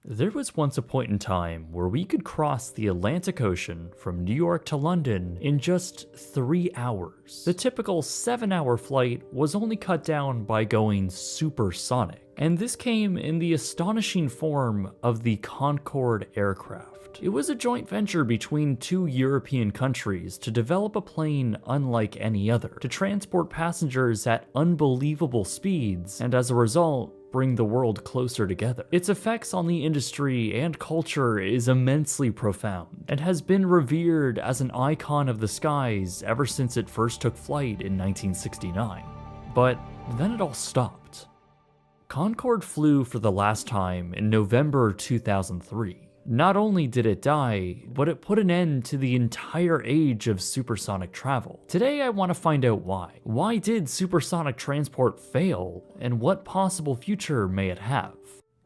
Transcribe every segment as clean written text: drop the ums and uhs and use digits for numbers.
There was once a point in time where we could cross the Atlantic Ocean from New York to London in just 3 hours. The typical 7-hour flight was only cut down by going supersonic, and this came in the astonishing form of the Concorde aircraft. It was a joint venture between two European countries to develop a plane unlike any other, to transport passengers at unbelievable speeds, and as a result, bring the world closer together. Its effects on the industry and culture is immensely profound, and has been revered as an icon of the skies ever since it first took flight in 1969. But then it all stopped. Concorde flew for the last time in November 2003. Not only did it die, but it put an end to the entire age of supersonic travel. Today I want to find out why. Why did supersonic transport fail, and what possible future may it have?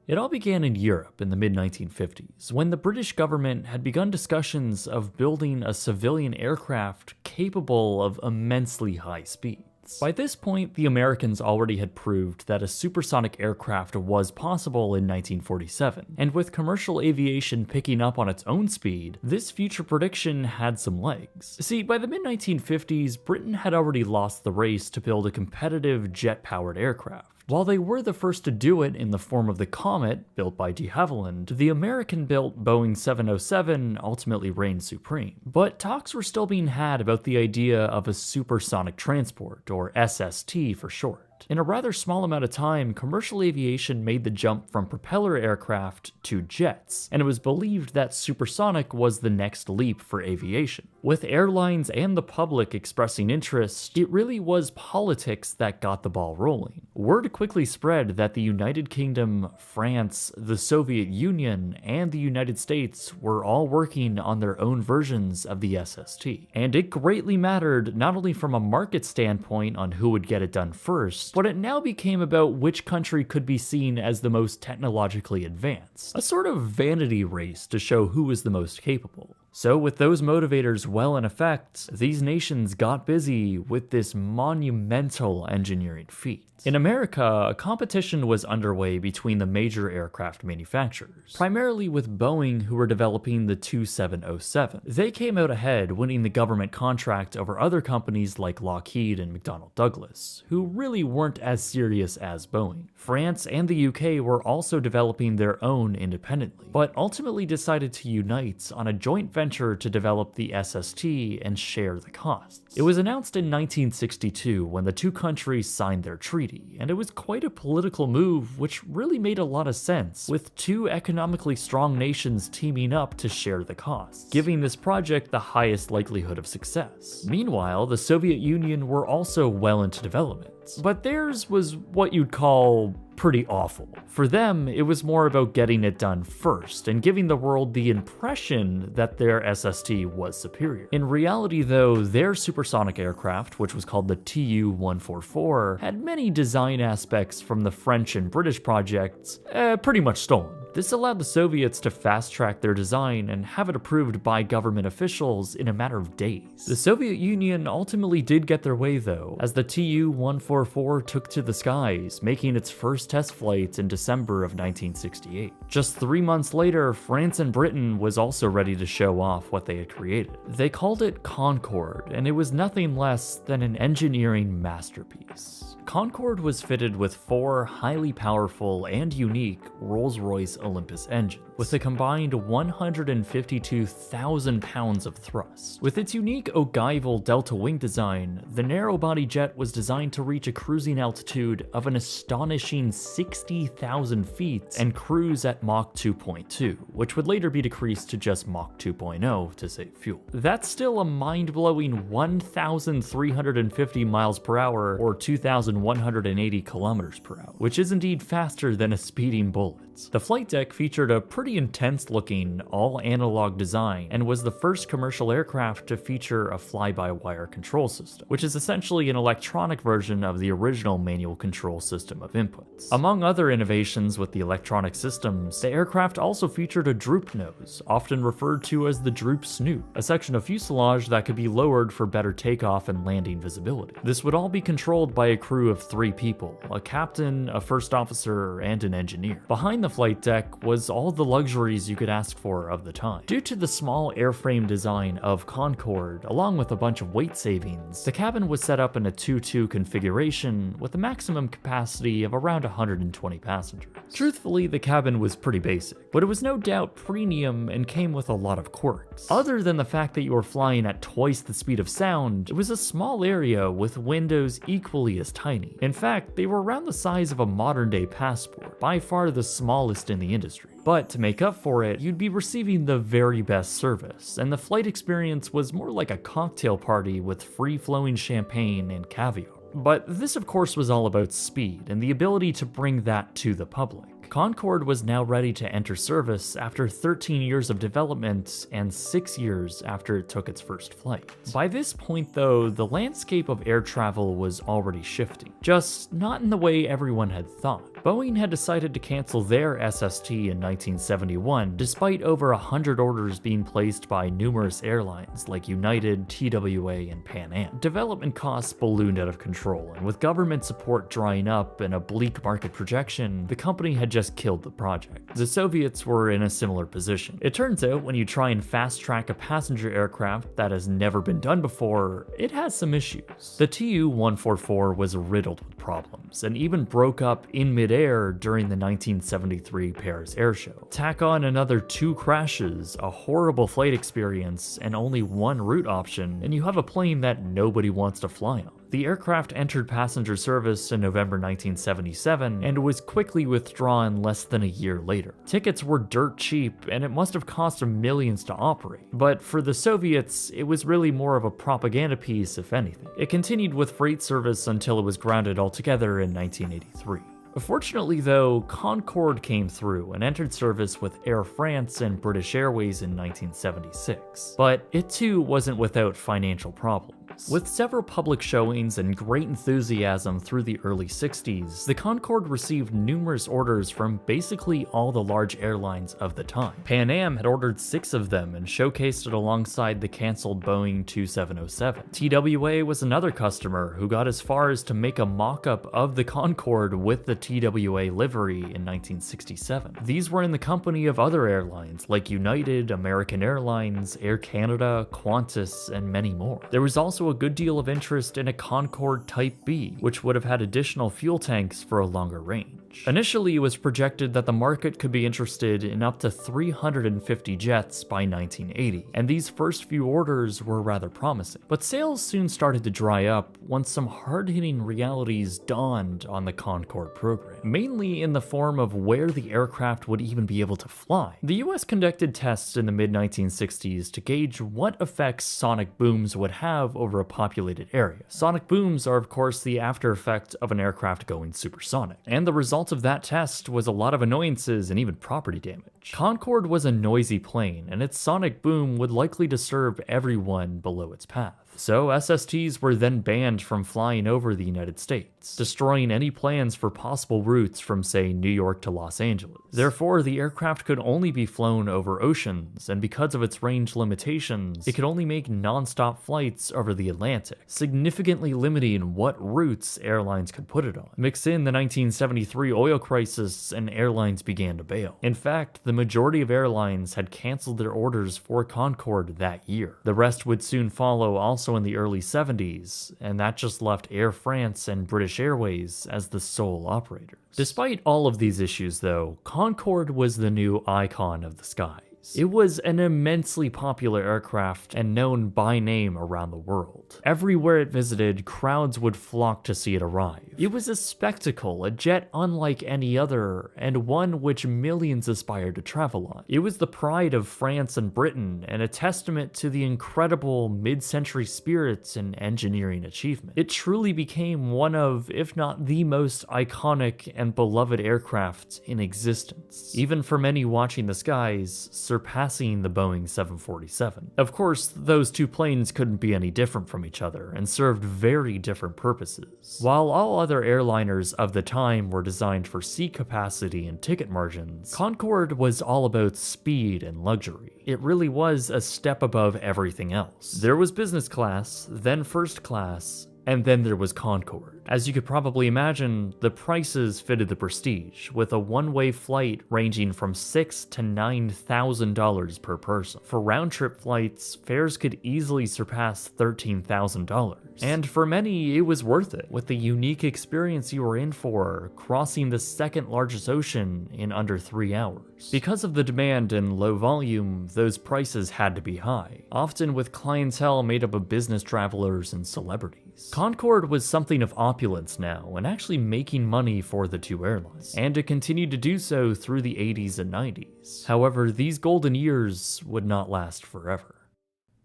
It all began in Europe in the mid-1950s, when the British government had begun discussions of building a civilian aircraft capable of immensely high speed. By this point, the Americans already had proved that a supersonic aircraft was possible in 1947, and with commercial aviation picking up on its own speed, this future prediction had some legs. See, by the mid-1950s, Britain had already lost the race to build a competitive jet-powered aircraft. While they were the first to do it in the form of the Comet, built by de Havilland, the American-built Boeing 707 ultimately reigned supreme. But talks were still being had about the idea of a supersonic transport, or SST for short. In a rather small amount of time, commercial aviation made the jump from propeller aircraft to jets, and it was believed that supersonic was the next leap for aviation. With airlines and the public expressing interest, it really was politics that got the ball rolling. Word quickly spread that the United Kingdom, France, the Soviet Union, and the United States were all working on their own versions of the SST. And it greatly mattered not only from a market standpoint on who would get it done first, but it now became about which country could be seen as the most technologically advanced. A sort of vanity race to show who was the most capable. So with those motivators well in effect, these nations got busy with this monumental engineering feat. In America, a competition was underway between the major aircraft manufacturers, primarily with Boeing, who were developing the 2707. They came out ahead, winning the government contract over other companies like Lockheed and McDonnell Douglas, who really weren't as serious as Boeing. France and the UK were also developing their own independently, but ultimately decided to unite on a joint venture to develop the SST and share the costs. It was announced in 1962 when the two countries signed their treaty, and it was quite a political move which really made a lot of sense, with two economically strong nations teaming up to share the costs, giving this project the highest likelihood of success. Meanwhile, the Soviet Union were also well into development, but theirs was what you'd call pretty awful. For them, it was more about getting it done first and giving the world the impression that their SST was superior. In reality though, their supersonic aircraft, which was called the Tu-144, had many design aspects from the French and British projects pretty much stolen. This allowed the Soviets to fast-track their design and have it approved by government officials in a matter of days. The Soviet Union ultimately did get their way though, as the Tu-144 took to the skies, making its first test flight in December of 1968. Just 3 months later, France and Britain was also ready to show off what they had created. They called it Concorde, and it was nothing less than an engineering masterpiece. Concorde was fitted with 4 highly powerful and unique Rolls-Royce Olympus engines, with a combined 152,000 pounds of thrust. With its unique ogival delta wing design, the narrow-body jet was designed to reach a cruising altitude of an astonishing 60,000 feet and cruise at Mach 2.2, which would later be decreased to just Mach 2.0 to save fuel. That's still a mind-blowing 1,350 miles per hour or 2,180 kilometers per hour, which is indeed faster than a speeding bullet. The flight deck featured a pretty intense-looking, all-analog design and was the first commercial aircraft to feature a fly-by-wire control system, which is essentially an electronic version of the original manual control system of inputs. Among other innovations with the electronic systems, the aircraft also featured a droop nose, often referred to as the droop snoot, a section of fuselage that could be lowered for better takeoff and landing visibility. This would all be controlled by a crew of 3 people, a captain, a first officer, and an engineer. Behind the the flight deck was all the luxuries you could ask for of the time. Due to the small airframe design of Concorde, along with a bunch of weight savings, the cabin was set up in a 2-2 configuration with a maximum capacity of around 120 passengers. Truthfully, the cabin was pretty basic, but it was no doubt premium and came with a lot of quirks. Other than the fact that you were flying at twice the speed of sound, it was a small area with windows equally as tiny. In fact, they were around the size of a modern-day passport, by far the smallest in the industry. But to make up for it, you'd be receiving the very best service, and the flight experience was more like a cocktail party with free-flowing champagne and caviar. But this of course was all about speed and the ability to bring that to the public. Concorde was now ready to enter service after 13 years of development and 6 years after it took its first flight. By this point though, the landscape of air travel was already shifting, just not in the way everyone had thought. Boeing had decided to cancel their SST in 1971, despite over 100 orders being placed by numerous airlines like United, TWA, and Pan Am. Development costs ballooned out of control, and with government support drying up and a bleak market projection, the company had just killed the project. The Soviets were in a similar position. It turns out when you try and fast-track a passenger aircraft that has never been done before, it has some issues. The Tu-144 was riddled with problems, and even broke up in mid-air during the 1973 Paris Air Show. Tack on another 2 crashes, a horrible flight experience, and only 1 route option, and you have a plane that nobody wants to fly on. The aircraft entered passenger service in November 1977 and was quickly withdrawn less than a year later. Tickets were dirt cheap, and it must have cost them millions to operate. But for the Soviets, it was really more of a propaganda piece, if anything. It continued with freight service until it was grounded altogether in 1983. Fortunately though, Concorde came through and entered service with Air France and British Airways in 1976. But it too wasn't without financial problems. With several public showings and great enthusiasm through the early 60s, the Concorde received numerous orders from basically all the large airlines of the time. Pan Am had ordered 6 of them and showcased it alongside the cancelled Boeing 2707. TWA was another customer who got as far as to make a mock-up of the Concorde with the TWA livery in 1967. These were in the company of other airlines like United, American Airlines, Air Canada, Qantas, and many more. There was also a good deal of interest in a Concorde Type B, which would have had additional fuel tanks for a longer range. Initially, it was projected that the market could be interested in up to 350 jets by 1980, and these first few orders were rather promising. But sales soon started to dry up once some hard-hitting realities dawned on the Concorde program, mainly in the form of where the aircraft would even be able to fly. The US conducted tests in the mid-1960s to gauge what effects sonic booms would have over a populated area. Sonic booms are of course the after effect of an aircraft going supersonic, and the result of that test was a lot of annoyances and even property damage. Concorde was a noisy plane, and its sonic boom would likely disturb everyone below its path. So SSTs were then banned from flying over the United States, destroying any plans for possible routes from, say, New York to Los Angeles. Therefore, the aircraft could only be flown over oceans, and because of its range limitations, it could only make non-stop flights over the Atlantic, significantly limiting what routes airlines could put it on. Mix in the 1973 oil crisis, and airlines began to bail. In fact, the majority of airlines had canceled their orders for Concorde that year. The rest would soon follow also in the early 70s, and that just left Air France and British Airways as the sole operators. Despite all of these issues though, Concorde was the new icon of the skies. It was an immensely popular aircraft and known by name around the world. Everywhere it visited, crowds would flock to see it arrive. It was a spectacle, a jet unlike any other, and one which millions aspired to travel on. It was the pride of France and Britain, and a testament to the incredible mid-century spirits and engineering achievement. It truly became one of, if not the most iconic and beloved aircraft in existence, even for many watching the skies, surpassing the Boeing 747. Of course, those two planes couldn't be any different from each other and served very different purposes. While all other airliners of the time were designed for seat capacity and ticket margins, Concorde was all about speed and luxury. It really was a step above everything else. There was business class, then first class, And then there was Concorde. As you could probably imagine, the prices fitted the prestige, with a one-way flight ranging from $6,000 to $9,000 per person. For round-trip flights, fares could easily surpass $13,000. And for many, it was worth it, with the unique experience you were in for, crossing the second largest ocean in under 3 hours. Because of the demand and low volume, those prices had to be high, often with clientele made up of business travelers and celebrities. Concorde was something of opulence now, and actually making money for the two airlines, and it continued to do so through the 80s and 90s. However, these golden years would not last forever.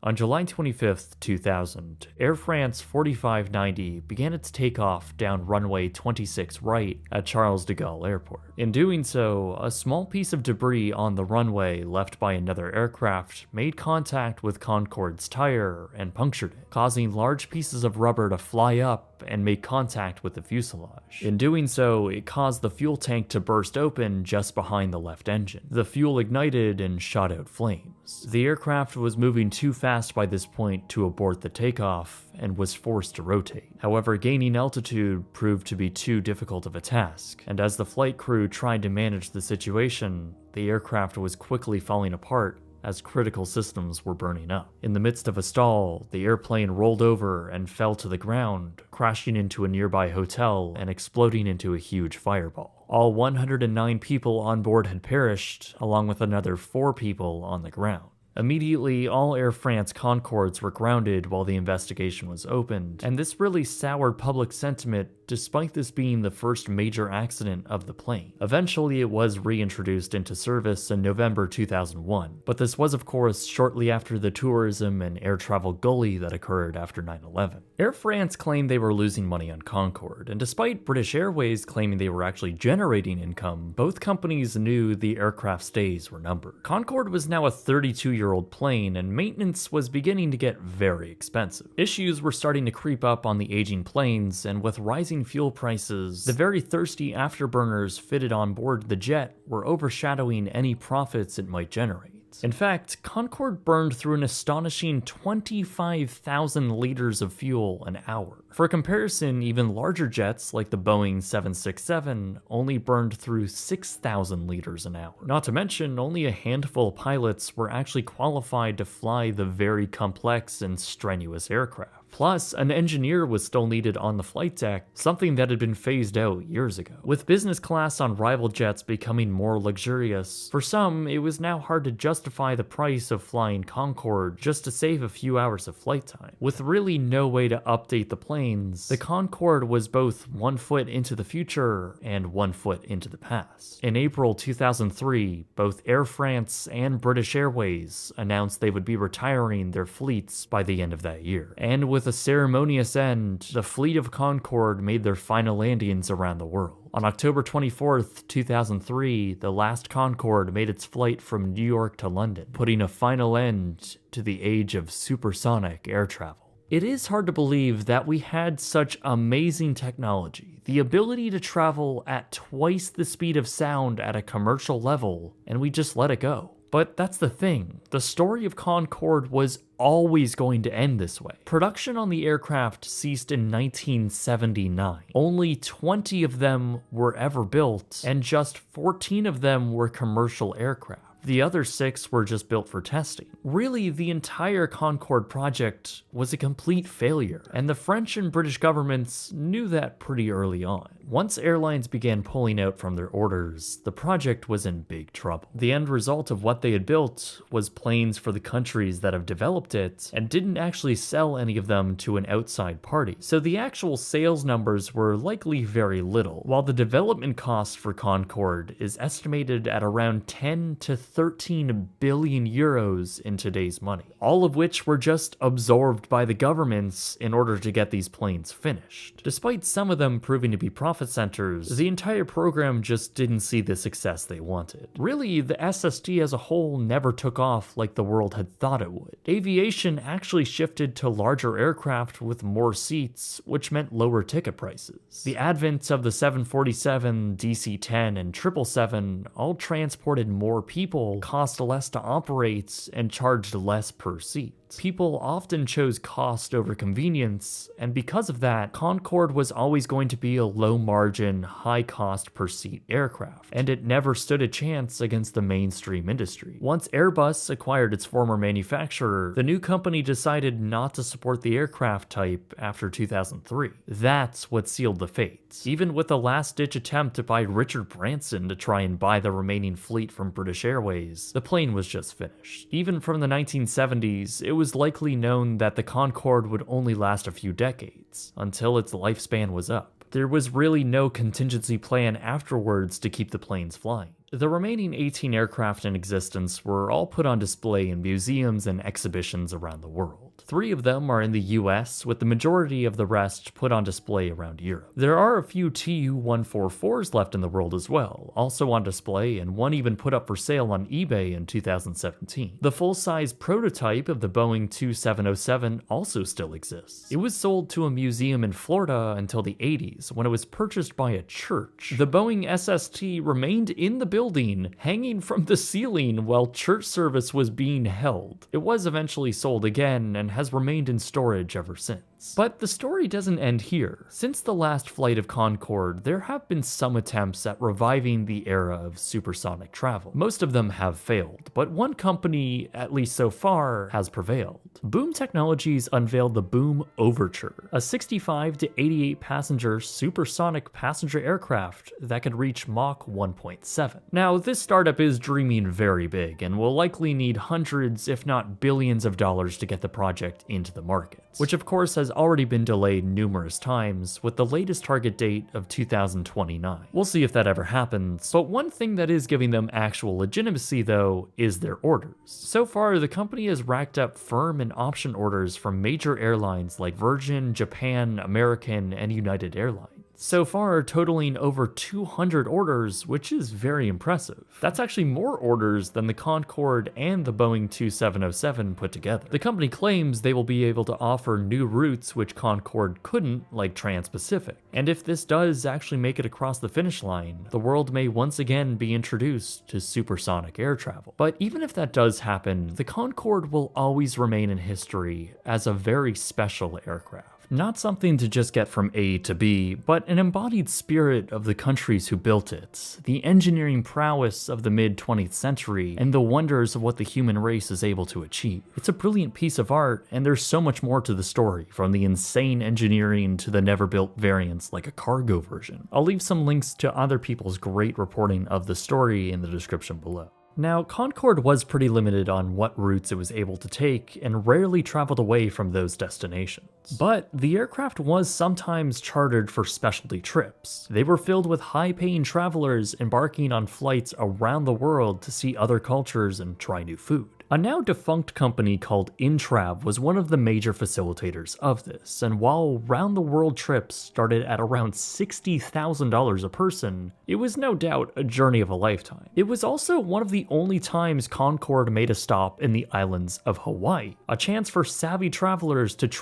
On July 25, 2000, Air France 4590 began its takeoff down runway 26 right at Charles de Gaulle Airport. In doing so, a small piece of debris on the runway left by another aircraft made contact with Concorde's tire and punctured it, causing large pieces of rubber to fly up and make contact with the fuselage. In doing so, it caused the fuel tank to burst open just behind the left engine. The fuel ignited and shot out flames. The aircraft was moving too fast by this point to abort the takeoff and was forced to rotate. However, gaining altitude proved to be too difficult of a task, and as the flight crew tried to manage the situation, the aircraft was quickly falling apart as critical systems were burning up. In the midst of a stall, the airplane rolled over and fell to the ground, crashing into a nearby hotel and exploding into a huge fireball. All 109 people on board had perished, along with another 4 people on the ground. Immediately, all Air France Concordes were grounded while the investigation was opened, and this really soured public sentiment despite this being the first major accident of the plane. Eventually, it was reintroduced into service in November 2001, but this was of course shortly after the tourism and air travel gully that occurred after 9/11. Air France claimed they were losing money on Concorde, and despite British Airways claiming they were actually generating income, both companies knew the aircraft's days were numbered. Concorde was now a 32-year-old plane, and maintenance was beginning to get very expensive. Issues were starting to creep up on the aging planes, and with rising fuel prices, the very thirsty afterburners fitted on board the jet were overshadowing any profits it might generate. In fact, Concorde burned through an astonishing 25,000 liters of fuel an hour. For comparison, even larger jets like the Boeing 767 only burned through 6,000 liters an hour. Not to mention, only a handful of pilots were actually qualified to fly the very complex and strenuous aircraft. Plus, an engineer was still needed on the flight deck, something that had been phased out years ago. With business class on rival jets becoming more luxurious, for some, it was now hard to justify the price of flying Concorde just to save a few hours of flight time. With really no way to update the planes, the Concorde was both 1 foot into the future and 1 foot into the past. In April 2003, both Air France and British Airways announced they would be retiring their fleets by the end of that year. And with a ceremonious end, the fleet of Concorde made their final landings around the world. On October 24th, 2003, the last Concorde made its flight from New York to London, putting a final end to the age of supersonic air travel. It is hard to believe that we had such amazing technology, the ability to travel at twice the speed of sound at a commercial level, and we just let it go. But that's the thing, the story of Concorde was always going to end this way. Production on the aircraft ceased in 1979. Only 20 of them were ever built, and just 14 of them were commercial aircraft. The other 6 were just built for testing. Really, the entire Concorde project was a complete failure, and the French and British governments knew that pretty early on. Once airlines began pulling out from their orders, the project was in big trouble. The end result of what they had built was planes for the countries that have developed it, and didn't actually sell any of them to an outside party. So the actual sales numbers were likely very little, while the development cost for Concorde is estimated at around 10 to 13 billion euros in today's money, all of which were just absorbed by the governments in order to get these planes finished. Despite some of them proving to be profit centers, the entire program just didn't see the success they wanted. Really, the SST as a whole never took off like the world had thought it would. Aviation actually shifted to larger aircraft with more seats, which meant lower ticket prices. The advent of the 747, DC-10, and 777 all transported more people, cost less to operate, and charged less per seat. People often chose cost over convenience, and because of that, Concorde was always going to be a low-margin, high-cost per seat aircraft, and it never stood a chance against the mainstream industry. Once Airbus acquired its former manufacturer, the new company decided not to support the aircraft type after 2003. That's what sealed the fate. Even with a last-ditch attempt by Richard Branson to try and buy the remaining fleet from British Airways, the plane was just finished. Even from the 1970s, it was likely known that the Concorde would only last a few decades, until its lifespan was up. There was really no contingency plan afterwards to keep the planes flying. The remaining 18 aircraft in existence were all put on display in museums and exhibitions around the world. 3 of them are in the US, with the majority of the rest put on display around Europe. There are a few Tu-144s left in the world as well, also on display, and one even put up for sale on eBay in 2017. The full-size prototype of the Boeing 2707 also still exists. It was sold to a museum in Florida until the 80s, when it was purchased by a church. The Boeing SST remained in the building, hanging from the ceiling while church service was being held. It was eventually sold again and has remained in storage ever since. But the story doesn't end here. Since the last flight of Concorde, there have been some attempts at reviving the era of supersonic travel. Most of them have failed, but one company, at least so far, has prevailed. Boom Technologies unveiled the Boom Overture, a 65 to 88 passenger supersonic passenger aircraft that could reach Mach 1.7. Now, this startup is dreaming very big and will likely need hundreds, if not billions of dollars to get the project into the market, which of course has already been delayed numerous times, with the latest target date of 2029. We'll see if that ever happens, but one thing that is giving them actual legitimacy though is their orders. So far, the company has racked up firm and option orders from major airlines like Virgin, Japan, American, and United Airlines. So far, totaling over 200 orders, which is very impressive. That's actually more orders than the Concorde and the Boeing 2707 put together. The company claims they will be able to offer new routes which Concorde couldn't, like Trans-Pacific. And if this does actually make it across the finish line, the world may once again be introduced to supersonic air travel. But even if that does happen, the Concorde will always remain in history as a very special aircraft. Not something to just get from A to B, but an embodied spirit of the countries who built it, the engineering prowess of the mid-20th century, and the wonders of what the human race is able to achieve. It's a brilliant piece of art, and there's so much more to the story, from the insane engineering to the never-built variants like a cargo version. I'll leave some links to other people's great reporting of the story in the description below. Now, Concorde was pretty limited on what routes it was able to take and rarely traveled away from those destinations. But the aircraft was sometimes chartered for specialty trips. They were filled with high-paying travelers embarking on flights around the world to see other cultures and try new food. A now defunct company called Intrav was one of the major facilitators of this, and while round-the-world trips started at around $60,000 a person, it was no doubt a journey of a lifetime. It was also one of the only times Concorde made a stop in the islands of Hawaii, a chance for savvy travelers to try